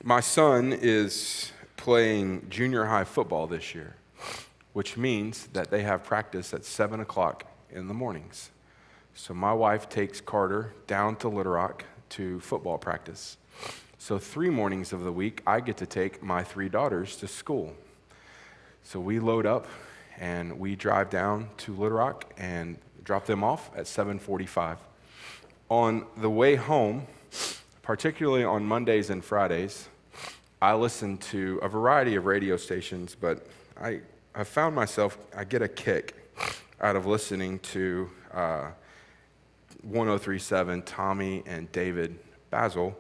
My son is playing junior high football this year, which means that they have practice at 7 o'clock in the mornings. So my wife takes Carter down to Little Rock to football practice. So 3 mornings of the week, I get to take my 3 daughters to school. So we load up and we drive down to Little Rock and drop them off at 7:45. On the way home, particularly on Mondays and Fridays, I listen to a variety of radio stations, but I found myself, I get a kick out of listening to 103.7 Tommy and David Basil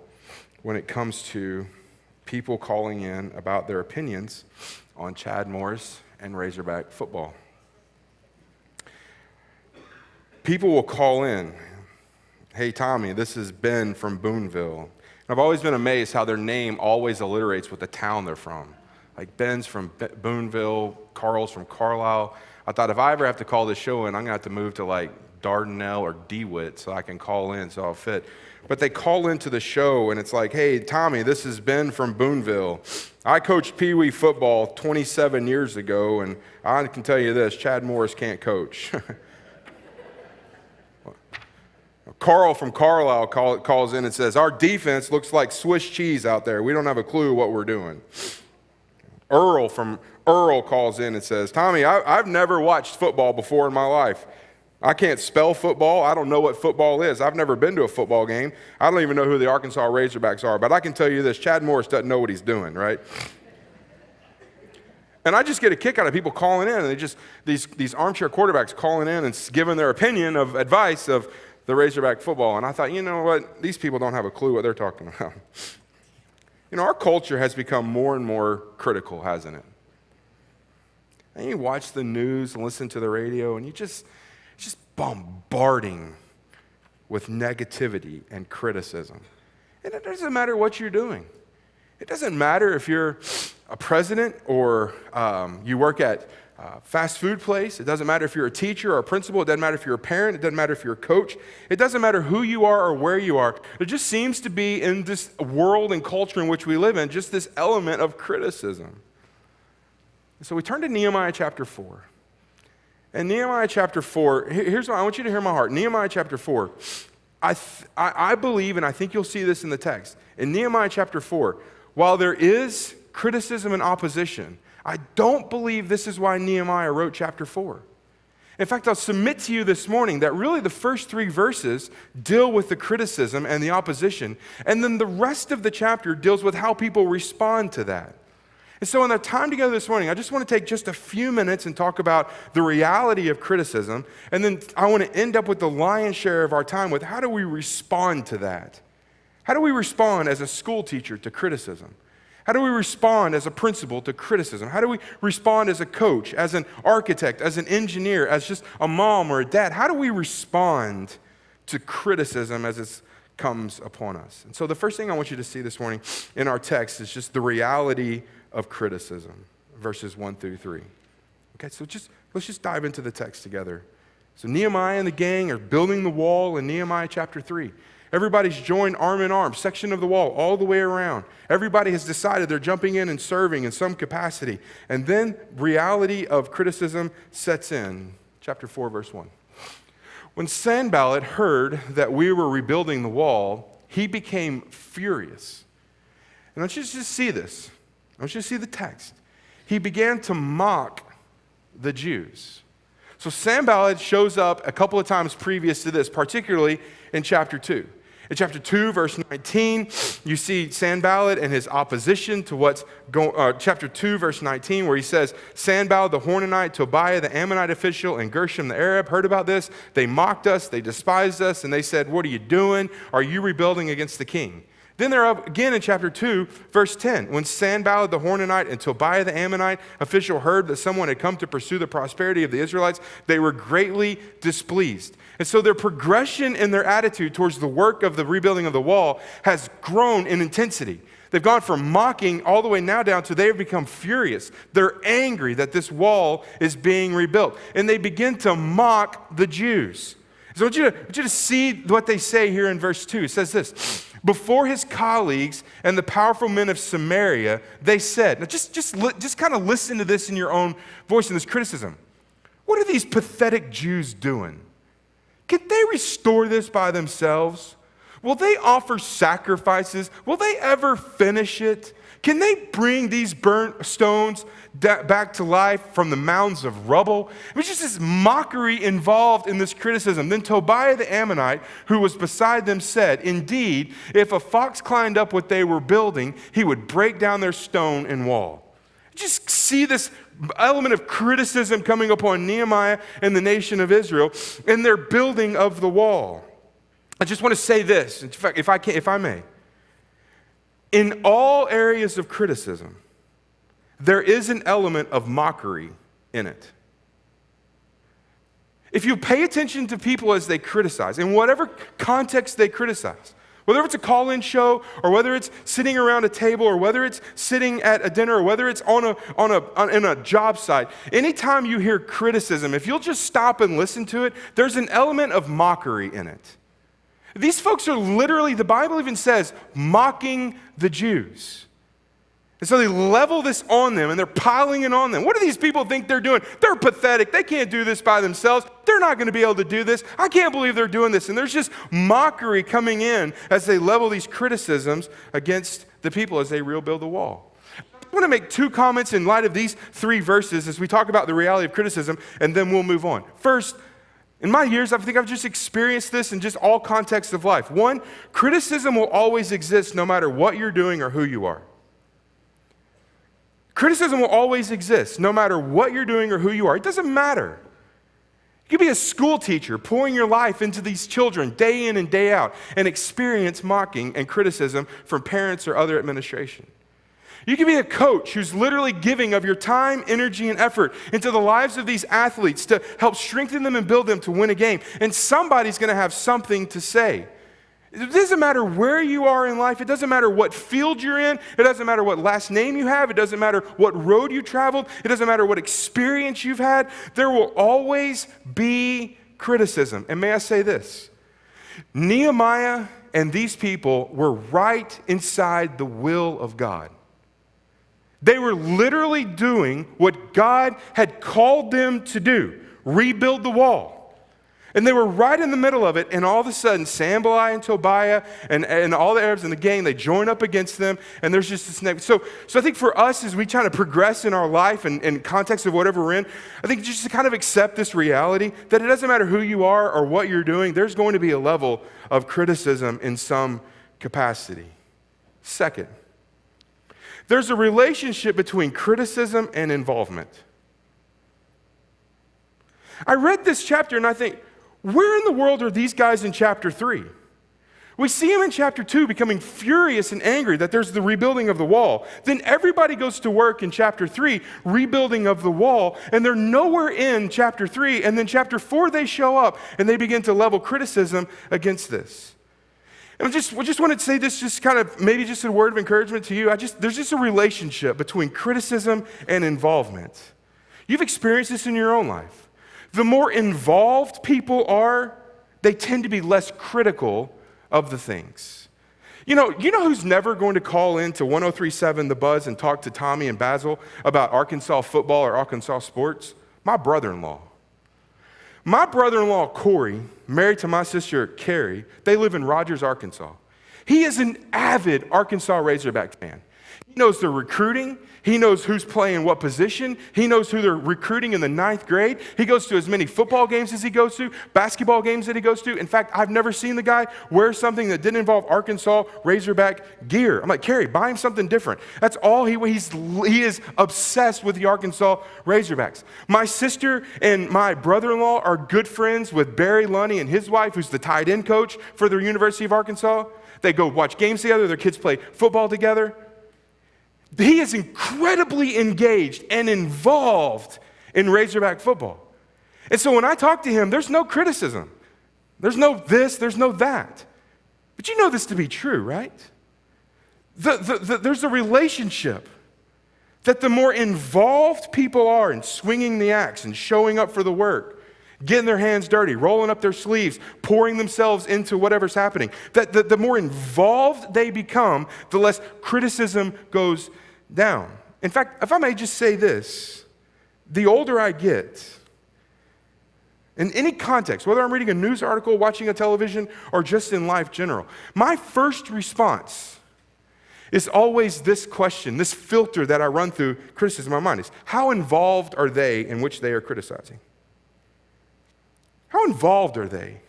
when it comes to people calling in about their opinions on Chad Morris and Razorback football. People will call in, "Hey Tommy, this is Ben from Boonville." And I've always been amazed how their name always alliterates with the town they're from. Like Ben's from Boonville, Carl's from Carlisle. I thought if I ever have to call this show in, I'm gonna have to move to like Dardanelle or DeWitt so I can call in so I'll fit. But they call into the show and it's like, "Hey Tommy, this is Ben from Boonville. I coached Pee Wee football 27 years ago and I can tell you this, Chad Morris can't coach." Carl from Carlisle calls in and says, "Our defense looks like Swiss cheese out there. We don't have a clue what we're doing." Earl from Earl calls in and says, "Tommy, I've never watched football before in my life. I can't spell football. I don't know what football is. I've never been to a football game. I don't even know who the Arkansas Razorbacks are. But I can tell you this, Chad Morris doesn't know what he's doing," right? And I just get a kick out of people calling in. And they just, these armchair quarterbacks calling in and giving their opinion of advice of the Razorback football. And I thought, you know what? These people don't have a clue what they're talking about. You know, our culture has become more and more critical, hasn't it? And you watch the news and listen to the radio, and it's just bombarding with negativity and criticism. And it doesn't matter what you're doing. It doesn't matter if you're a president or you work at fast food place. It doesn't matter if you're a teacher or a principal. It doesn't matter if you're a parent. It doesn't matter if you're a coach. It doesn't matter who you are or where you are. There just seems to be in this world and culture in which we live in just this element of criticism. So we turn to Nehemiah chapter 4. And Nehemiah chapter 4, here's what I want you to hear my heart. Nehemiah chapter 4, I believe, and I think you'll see this in the text. In Nehemiah chapter 4, while there is criticism and opposition, I don't believe this is why Nehemiah wrote chapter 4. In fact, I'll submit to you this morning that really the first 3 verses deal with the criticism and the opposition, and then the rest of the chapter deals with how people respond to that. And so in our time together this morning, I just want to take just a few minutes and talk about the reality of criticism, and then I want to end up with the lion's share of our time with how do we respond to that? How do we respond as a school teacher to criticism? How do we respond as a principal to criticism? How do we respond as a coach, as an architect, as an engineer, as just a mom or a dad? How do we respond to criticism as it comes upon us? And so the first thing I want you to see this morning in our text is just the reality of criticism, verses 1 through 3. Okay, so let's just dive into the text together. So Nehemiah and the gang are building the wall in Nehemiah chapter 3. Everybody's joined arm in arm, section of the wall, all the way around. Everybody has decided they're jumping in and serving in some capacity. And then reality of criticism sets in. Chapter 4, verse 1. When Sanballat heard that we were rebuilding the wall, he became furious. And I want you to just see this. I want you to see the text. He began to mock the Jews. So Sanballat shows up a couple of times previous to this, particularly in chapter 2. In chapter 2, verse 19, you see Sanballat and his opposition to what's going chapter 2, verse 19, where he says, Sanballat the Horonite, Tobiah the Ammonite official, and Gershom the Arab heard about this. They mocked us, they despised us, and they said, "What are you doing? Are you rebelling against the king?" Then they're up again in chapter 2, verse 10. When Sanballat the Horonite and Tobiah the Ammonite official heard that someone had come to pursue the prosperity of the Israelites, they were greatly displeased. And so their progression in their attitude towards the work of the rebuilding of the wall has grown in intensity. They've gone from mocking all the way now down to they have become furious. They're angry that this wall is being rebuilt. And they begin to mock the Jews. So I want you to see what they say here in verse 2. It says this: before his colleagues and the powerful men of Samaria, they said, now just kind of listen to this in your own voice in this criticism. What are these pathetic Jews doing? Can they restore this by themselves? Will they offer sacrifices? Will they ever finish it? Can they bring these burnt stones back to life from the mounds of rubble? It was just this mockery involved in this criticism. Then Tobiah the Ammonite, who was beside them, said, indeed, if a fox climbed up what they were building, he would break down their stone and wall. Just see this element of criticism coming upon Nehemiah and the nation of Israel in their building of the wall. I just want to say this, in fact, if I may. In all areas of criticism, there is an element of mockery in it. If you pay attention to people as they criticize, in whatever context they criticize, whether it's a call-in show, or whether it's sitting around a table, or whether it's sitting at a dinner, or whether it's in a job site, anytime you hear criticism, if you'll just stop and listen to it, there's an element of mockery in it. These folks are literally, the Bible even says, mocking the Jews. And so they level this on them, and they're piling it on them. What do these people think they're doing? They're pathetic. They can't do this by themselves. They're not going to be able to do this. I can't believe they're doing this. And there's just mockery coming in as they level these criticisms against the people as they rebuild the wall. I want to make two comments in light of these three verses as we talk about the reality of criticism, and then we'll move on. First, in my years, I think I've just experienced this in just all contexts of life. One, criticism will always exist no matter what you're doing or who you are. Criticism will always exist no matter what you're doing or who you are. It doesn't matter. You could be a school teacher pouring your life into these children day in and day out and experience mocking and criticism from parents or other administration. You could be a coach who's literally giving of your time, energy, and effort into the lives of these athletes to help strengthen them and build them to win a game. And somebody's going to have something to say. It doesn't matter where you are in life. It doesn't matter what field you're in. It doesn't matter what last name you have. It doesn't matter what road you traveled. It doesn't matter what experience you've had. There will always be criticism. And may I say this? Nehemiah and these people were right inside the will of God. They were literally doing what God had called them to do, rebuild the wall. And they were right in the middle of it, and all of a sudden, Sanballat and Tobiah and all the Arabs in the gang, they join up against them, and there's just this negative. So I think for us, as we try to progress in our life and in context of whatever we're in, I think just to kind of accept this reality that it doesn't matter who you are or what you're doing, there's going to be a level of criticism in some capacity. Second, there's a relationship between criticism and involvement. I read this chapter and I think, where in the world are these guys in chapter 3? We see them in chapter 2 becoming furious and angry that there's the rebuilding of the wall. Then everybody goes to work in chapter 3, rebuilding of the wall, and they're nowhere in chapter 3. And then chapter 4, they show up and they begin to level criticism against this. And we just wanted to say this, just kind of maybe just a word of encouragement to you. There's just a relationship between criticism and involvement. You've experienced this in your own life. The more involved people are, they tend to be less critical of the things. You know who's never going to call in to 103.7 The Buzz and talk to Tommy and Basil about Arkansas football or Arkansas sports? My brother-in-law. My brother-in-law, Corey, married to my sister, Carrie, they live in Rogers, Arkansas. He is an avid Arkansas Razorback fan. He knows the recruiting. He knows who's playing what position. He knows who they're recruiting in the 9th grade. He goes to as many football games as he goes to, basketball games that he goes to. In fact, I've never seen the guy wear something that didn't involve Arkansas Razorback gear. I'm like, Carrie, buy him something different. That's all he is obsessed with the Arkansas Razorbacks. My sister and my brother-in-law are good friends with Barry Lunny and his wife, who's the tight end coach for the University of Arkansas. They go watch games together. Their kids play football together. He is incredibly engaged and involved in Razorback football. And so when I talk to him, there's no criticism. There's no this, there's no that. But you know this to be true, right? There's a relationship that the more involved people are in swinging the axe and showing up for the work getting their hands dirty, rolling up their sleeves, pouring themselves into whatever's happening. That the more involved they become, the less criticism goes down. In fact, if I may just say this, the older I get, in any context, whether I'm reading a news article, watching a television, or just in life general, my first response is always this question, this filter that I run through criticism in my mind is, how involved are they in which they are criticizing? How involved are they?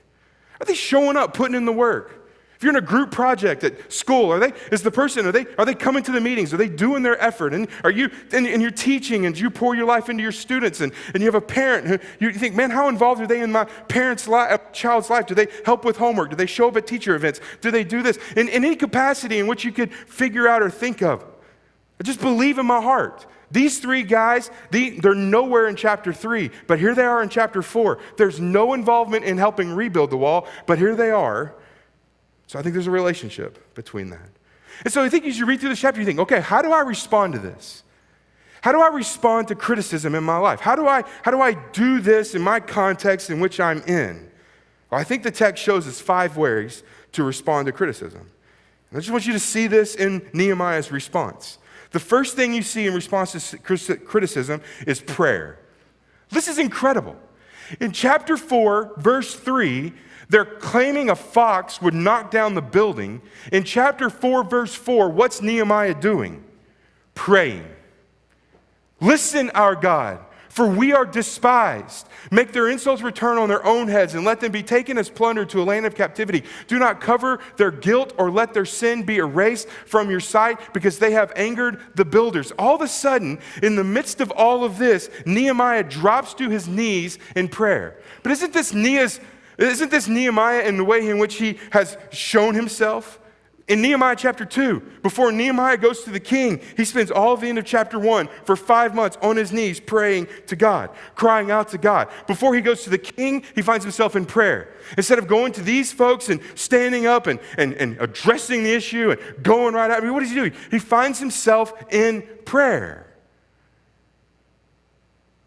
Are they showing up, putting in the work? If you're in a group project at school, are they coming to the meetings? Are they doing their effort? And are you and you're teaching and you pour your life into your students and you have a parent who you think, man, how involved are they in my child's life? Do they help with homework? Do they show up at teacher events? Do they do this? In any capacity in which you could figure out or think of. I just believe in my heart. These three guys, they're nowhere in chapter 3, but here they are in chapter 4. There's no involvement in helping rebuild the wall, but here they are. So I think there's a relationship between that. And so I think as you read through this chapter, you think, okay, how do I respond to this? How do I respond to criticism in my life? How do I do this in my context in which I'm in? Well, I think the text shows us 5 ways to respond to criticism. And I just want you to see this in Nehemiah's response. The first thing you see in response to criticism is prayer. This is incredible. In chapter 4, verse 3, they're claiming a fox would knock down the building. In chapter 4, verse 4, what's Nehemiah doing? Praying. Listen, our God, for we are despised. Make their insults return on their own heads and let them be taken as plunder to a land of captivity. Do not cover their guilt or let their sin be erased from your sight because they have angered the builders. All of a sudden, in the midst of all of this, Nehemiah drops to his knees in prayer. But isn't this Nehemiah in the way in which he has shown himself? In Nehemiah chapter 2, before Nehemiah goes to the king, he spends all of the end of chapter 1 for 5 months on his knees praying to God, crying out to God. Before he goes to the king, he finds himself in prayer. Instead of going to these folks and standing up and addressing the issue and going right out, what is he doing? He finds himself in prayer.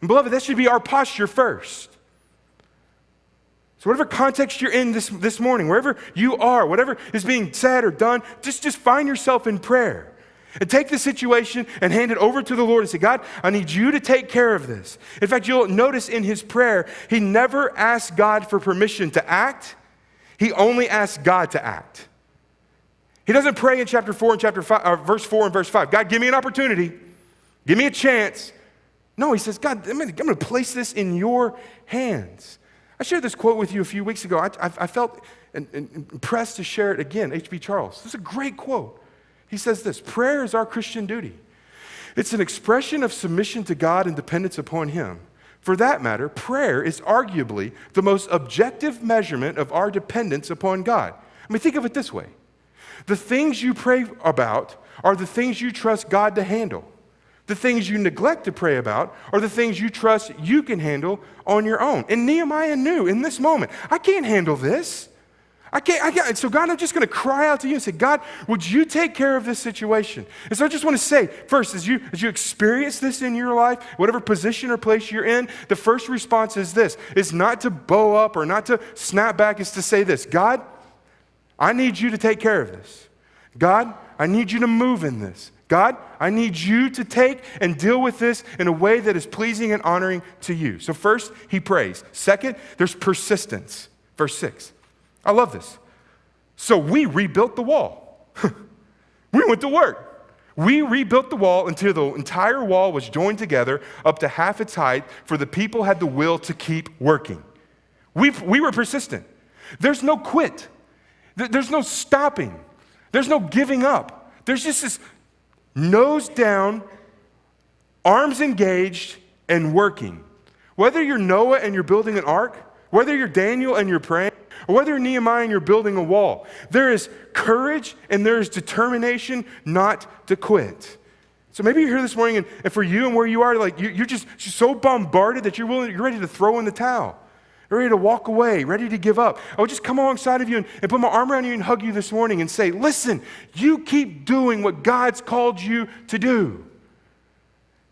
And beloved, that should be our posture first. So whatever context you're in this morning, wherever you are, whatever is being said or done, just find yourself in prayer. And take the situation and hand it over to the Lord and say, God, I need you to take care of this. In fact, you'll notice in his prayer, he never asked God for permission to act. He only asked God to act. He doesn't pray in chapter 4 and verse 4 and verse 5. God, give me an opportunity. Give me a chance. No, he says, God, I'm going to place this in your hands. I shared this quote with you a few weeks ago. I felt impressed to share it again. H.B. Charles. This is a great quote. He says this, prayer is our Christian duty. It's an expression of submission to God and dependence upon him. For that matter, prayer is arguably the most objective measurement of our dependence upon God. I mean, think of it this way. The things you pray about are the things you trust God to handle. The things you neglect to pray about are the things you trust you can handle on your own. And Nehemiah knew in this moment, I can't handle this. I can't. So God, I'm just going to cry out to you and say, God, would you take care of this situation? And so I just want to say, first, as you experience this in your life, whatever position or place you're in, the first response is this. It's not to bow up or not to snap back. It's to say this, God, I need you to take care of this. God, I need you to move in this. God, I need you to take and deal with this in a way that is pleasing and honoring to you. So first, he prays. Second, there's persistence. Verse 6. I love this. So we rebuilt the wall. We went to work. We rebuilt the wall until the entire wall was joined together up to half its height, for the people had the will to keep working. We were persistent. There's no quit. There's no stopping. There's no giving up. There's just this nose down, arms engaged, and working. Whether you're Noah and you're building an ark, whether you're Daniel and you're praying, or whether you're Nehemiah and you're building a wall, there is courage and there is determination not to quit. So maybe you're here this morning and for you and where you are, like you're just so bombarded that you're ready to throw in the towel. You're ready to walk away, ready to give up. I would just come alongside of you and put my arm around you and hug you this morning and say, listen, you keep doing what God's called you to do.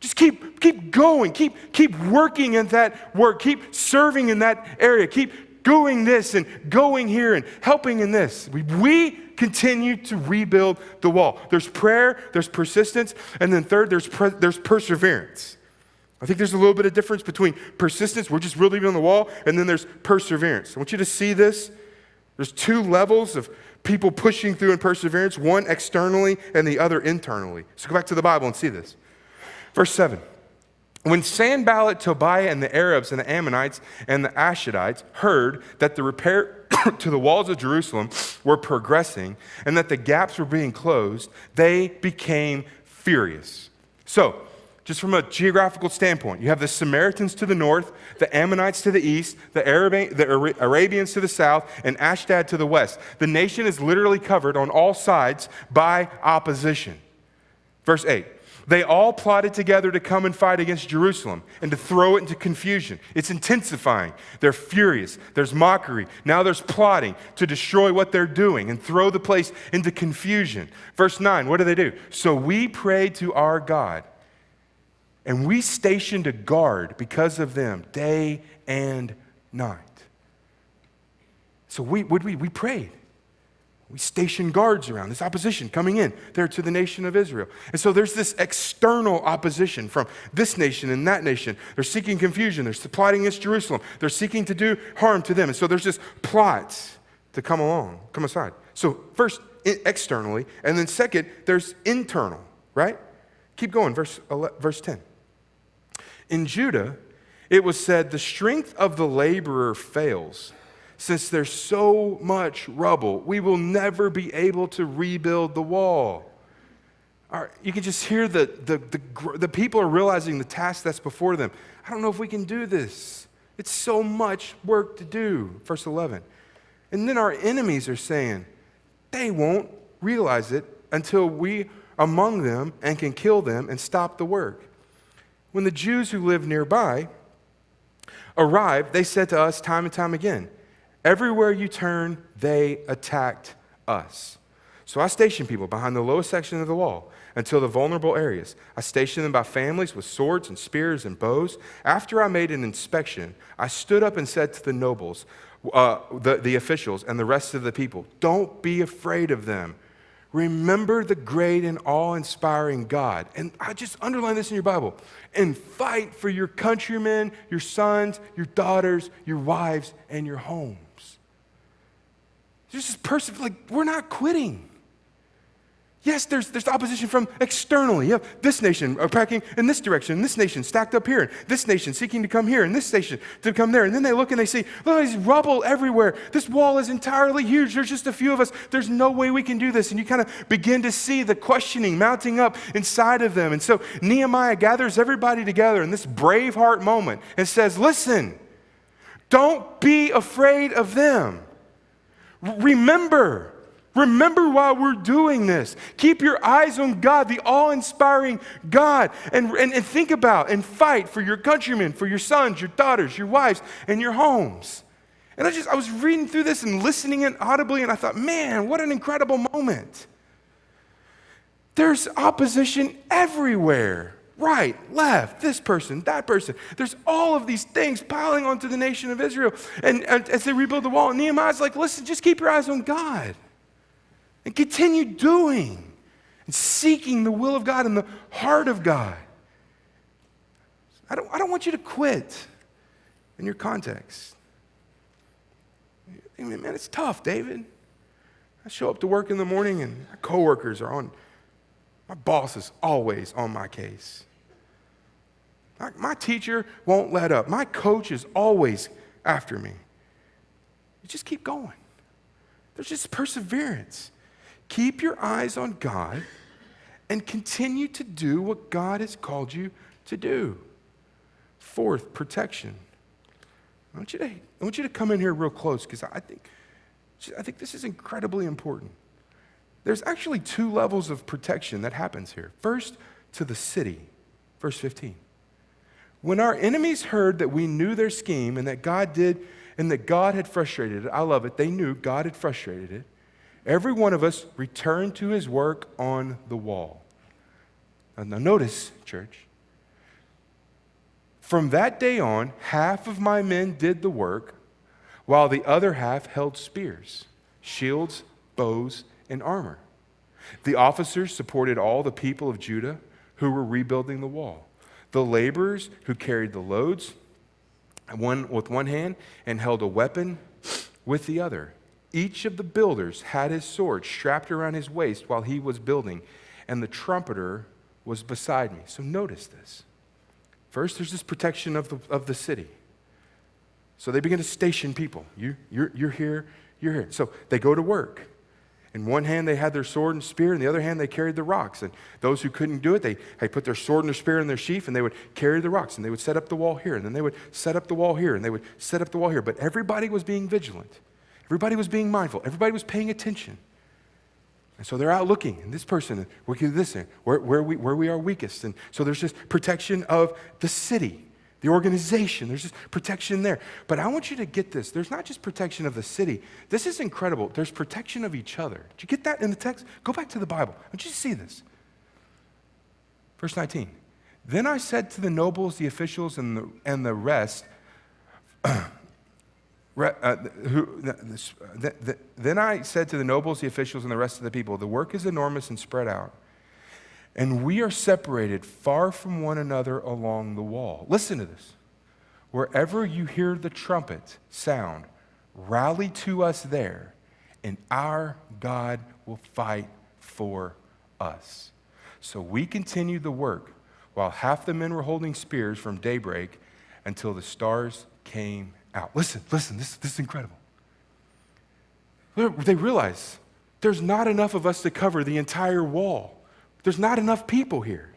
Just keep going. Keep working in that work. Keep serving in that area. Keep doing this and going here and helping in this. We continue to rebuild the wall. There's prayer, there's persistence, and then third, there's perseverance. I think there's a little bit of difference between persistence, we're just really on the wall, and then there's perseverance. I want you to see this. There's two levels of people pushing through in perseverance, one externally and the other internally. So go back to the Bible and see this. Verse 7. When Sanballat, Tobiah, and the Arabs and the Ammonites and the Ashdodites heard that the repair to the walls of Jerusalem were progressing and that the gaps were being closed, they became furious. So, just from a geographical standpoint, you have the Samaritans to the north, the Ammonites to the east, the Arabians to the south, and Ashdod to the west. The nation is literally covered on all sides by opposition. Verse 8. They all plotted together to come and fight against Jerusalem and to throw it into confusion. It's intensifying. They're furious. There's mockery. Now there's plotting to destroy what they're doing and throw the place into confusion. Verse 9, what do? So we prayed to our God, and we stationed a guard because of them day and night. So we prayed. We stationed guards around this opposition coming in there to the nation of Israel. And so there's this external opposition from this nation and that nation. They're seeking confusion. They're plotting against Jerusalem. They're seeking to do harm to them. And so there's this plot to come aside. So first, externally, and then second, there's internal, right? Keep going, verse 10. In Judah, it was said, the strength of the laborer fails. Since there's so much rubble, we will never be able to rebuild the wall. You can just hear the people are realizing the task that's before them. I don't know if we can do this. It's so much work to do. Verse 11. And then our enemies are saying, they won't realize it until we among them and can kill them and stop the work. When the Jews who live nearby arrived, they said to us time and time again, everywhere you turn, they attacked us. So I stationed people behind the lowest section of the wall until the vulnerable areas. I stationed them by families with swords and spears and bows. After I made an inspection, I stood up and said to the nobles, the officials, and the rest of the people, don't be afraid of them. Remember the great and awe-inspiring God. And I just underline this in your Bible. And fight for your countrymen, your sons, your daughters, your wives, and your homes. There's this person, we're not quitting. Yes, there's opposition from externally. You have this nation attacking in this direction, and this nation stacked up here, and this nation seeking to come here, and this nation to come there. And then they look and they see, look, there's rubble everywhere. This wall is entirely huge. There's just a few of us. There's no way we can do this. And you kind of begin to see the questioning mounting up inside of them. And so Nehemiah gathers everybody together in this Braveheart moment and says, listen, don't be afraid of them. Remember while we're doing this. Keep your eyes on God, the awe-inspiring God, and think about and fight for your countrymen, for your sons, your daughters, your wives, and your homes. And I was reading through this and listening in audibly, and I thought, man, what an incredible moment. There's opposition everywhere. Right, left, this person, that person. There's all of these things piling onto the nation of Israel. And as they rebuild the wall, Nehemiah's like, listen, just keep your eyes on God. And continue doing and seeking the will of God and the heart of God. I don't want you to quit in your context. I mean, man, it's tough, David. I show up to work in the morning and my coworkers are on. My boss is always on my case. My teacher won't let up. My coach is always after me. You just keep going. There's just perseverance. Keep your eyes on God and continue to do what God has called you to do. Fourth, protection. I want you to come in here real close because I think this is incredibly important. There's actually two levels of protection that happens here. First, to the city, verse 15. When our enemies heard that we knew their scheme and that God had frustrated it, I love it, they knew God had frustrated it, every one of us returned to his work on the wall. Now notice, church, From that day on, half of my men did the work, while the other half held spears, shields, bows, and armor. The officers supported all the people of Judah who were rebuilding the wall. The laborers who carried the loads, one with one hand and held a weapon with the other. Each of the builders had his sword strapped around his waist while he was building, and the trumpeter was beside me. So notice this. First, there's this protection of the city. So they begin to station people. You're here, you're here. So they go to work. In one hand, they had their sword and spear. In the other hand, they carried the rocks. And those who couldn't do it, they put their sword and their spear in their sheath, and they would carry the rocks, and they would set up the wall here, and then they would set up the wall here, and they would set up the wall here. But everybody was being vigilant. Everybody was being mindful. Everybody was paying attention. And so they're out looking, and this person, we can do this thing, where we are weakest. And so there's this protection of the city, the organization. There's this protection there. But I want you to get this. There's not just protection of the city. This is incredible. There's protection of each other. Did you get that in the text? Go back to the Bible. I want you to see this. Verse 19. Then I said to the nobles, the officials, and the rest, then I said to the nobles, the officials, and the rest of the people, the work is enormous and spread out, and we are separated far from one another along the wall. Listen to this. Wherever you hear the trumpet sound, rally to us there, and our God will fight for us. So we continued the work while half the men were holding spears from daybreak until the stars came out. Listen, this is incredible. They realize there's not enough of us to cover the entire wall. There's not enough people here.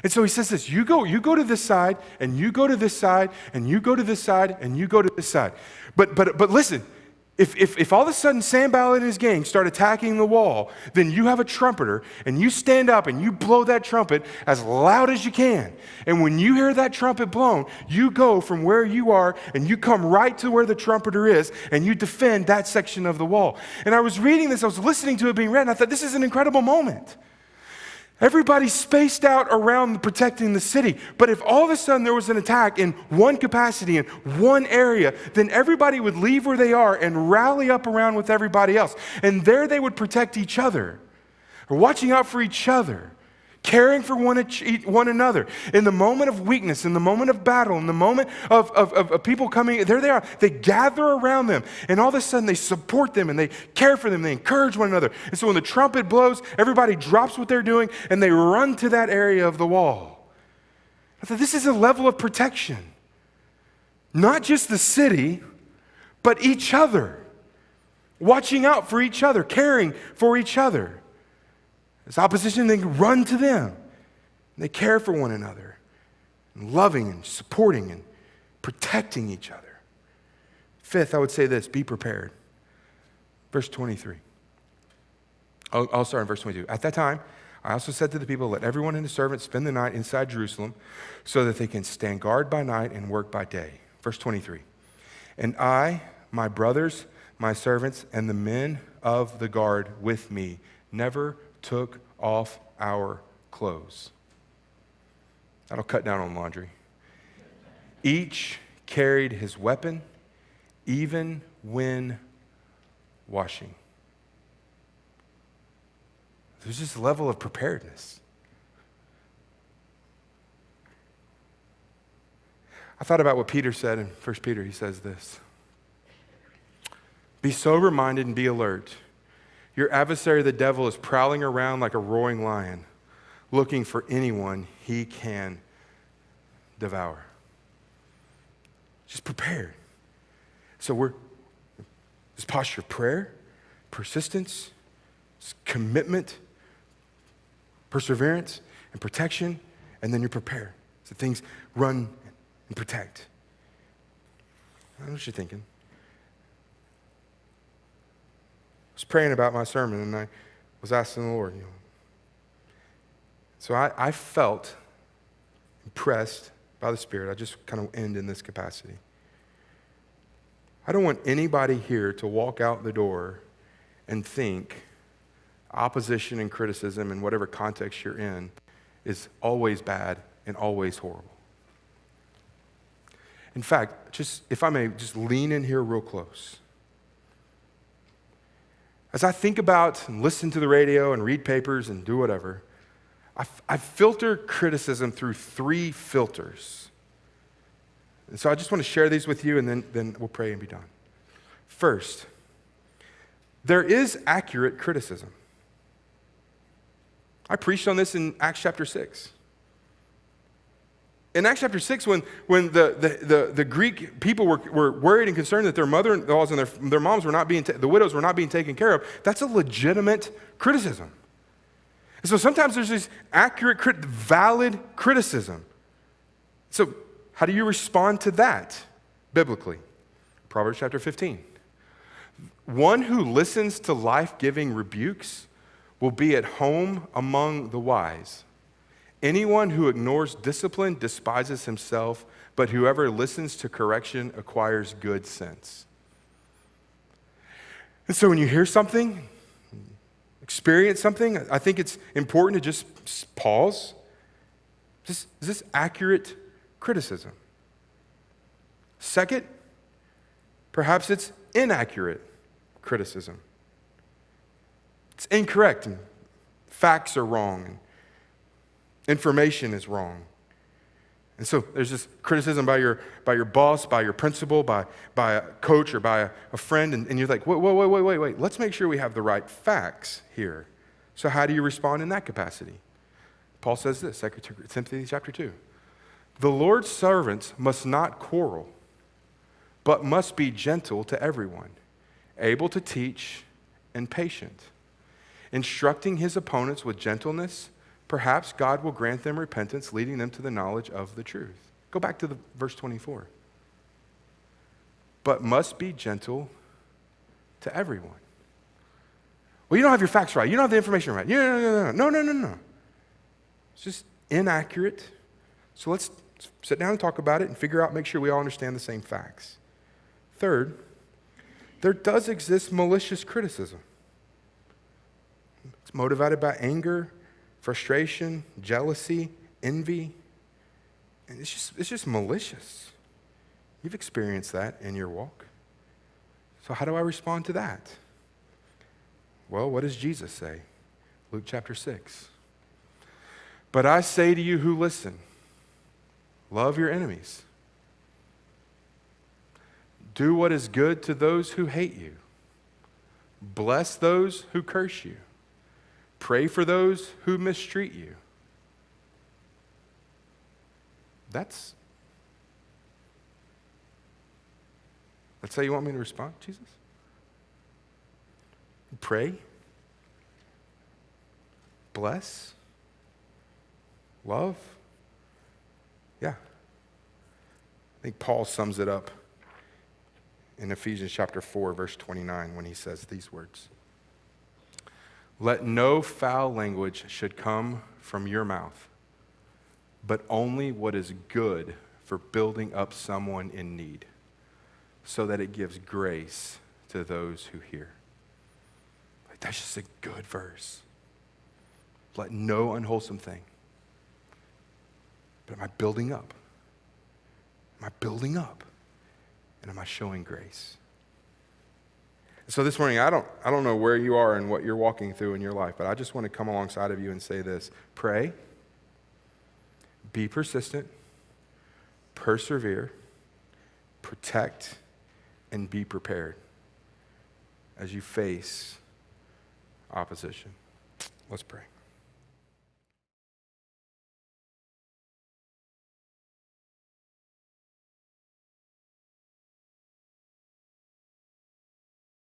And so he says this, you go to this side, and you go to this side, and you go to this side, and you go to this side. But listen, if all of a sudden Sanballat and his gang start attacking the wall, then you have a trumpeter, and you stand up and you blow that trumpet as loud as you can. And when you hear that trumpet blown, you go from where you are and you come right to where the trumpeter is, and you defend that section of the wall. And I was reading this, I was listening to it being read, and I thought, this is an incredible moment. Everybody's spaced out around protecting the city. But if all of a sudden there was an attack in one capacity, in one area, then everybody would leave where they are and rally up around with everybody else. And there they would protect each other, or watching out for each other, caring for one another. In the moment of weakness, in the moment of battle, in the moment of people coming, there they are. They gather around them, and all of a sudden they support them, and they care for them, they encourage one another. And so when the trumpet blows, everybody drops what they're doing, and they run to that area of the wall. I thought, this is a level of protection. Not just the city, but each other. Watching out for each other, caring for each other. As opposition, they run to them. And they care for one another, and loving and supporting and protecting each other. Fifth, I would say this, be prepared. Verse 23. I'll start in verse 22. At that time, I also said to the people, let everyone and his servant spend the night inside Jerusalem so that they can stand guard by night and work by day. Verse 23. And I, my brothers, my servants, and the men of the guard with me never took off our clothes. That'll cut down on laundry. Each carried his weapon, even when washing. There's this level of preparedness. I thought about what Peter said in 1 Peter. He says this: be sober-minded and be alert. Your adversary, the devil, is prowling around like a roaring lion, looking for anyone he can devour. Just prepared. So this posture of prayer, persistence, commitment, perseverance, and protection, and then you're prepared. So things run and protect. I don't know what you're thinking. I was praying about my sermon, and I was asking the Lord, So I felt impressed by the Spirit. I just kind of end in this capacity. I don't want anybody here to walk out the door and think opposition and criticism in whatever context you're in is always bad and always horrible. In fact, just if I may, just lean in here real close. As I think about and listen to the radio and read papers and do whatever, I filter criticism through 3 filters. And so I just want to share these with you, and then we'll pray and be done. First, there is accurate criticism. I preached on this in Acts chapter 6. In Acts chapter 6, when the Greek people were worried and concerned that their mother-in-laws and their moms were not being, the widows were not being taken care of, that's a legitimate criticism. And so sometimes there's this accurate, valid criticism. So how do you respond to that biblically? Proverbs chapter 15. One who listens to life-giving rebukes will be at home among the wise. Anyone who ignores discipline despises himself, but whoever listens to correction acquires good sense. And so when you hear something, experience something, I think it's important to just pause. Is this accurate criticism? Second, perhaps it's inaccurate criticism. It's incorrect, and facts are wrong, and information is wrong. And so there's this criticism by your boss, by your principal, by a coach, or by a friend, and you're like, wait. Let's make sure we have the right facts here. So how do you respond in that capacity? Paul says this, 2 Timothy chapter 2. The Lord's servants must not quarrel, but must be gentle to everyone, able to teach and patient, instructing his opponents with gentleness. Perhaps God will grant them repentance, leading them to the knowledge of the truth. Go back to verse 24. But must be gentle to everyone. Well, you don't have your facts right. You don't have the information right. No. It's just inaccurate. So let's sit down and talk about it and figure out, make sure we all understand the same facts. Third, there does exist malicious criticism. It's motivated by anger, frustration, jealousy, envy. And it's just malicious. You've experienced that in your walk. So how do I respond to that? Well, what does Jesus say? Luke chapter 6. But I say to you who listen, love your enemies. Do what is good to those who hate you. Bless those who curse you. Pray for those who mistreat you. That's how you want me to respond, Jesus? Pray, bless, love. Yeah. I think Paul sums it up in Ephesians chapter 4, verse 29, when he says these words. Let no foul language should come from your mouth, but only what is good for building up someone in need, so that it gives grace to those who hear. Like, that's just a good verse. Let no unwholesome thing. But am I building up? Am I building up? And am I showing grace? So this morning, I don't know where you are and what you're walking through in your life, but I just want to come alongside of you and say this. Pray, be persistent, persevere, protect, and be prepared as you face opposition. Let's pray.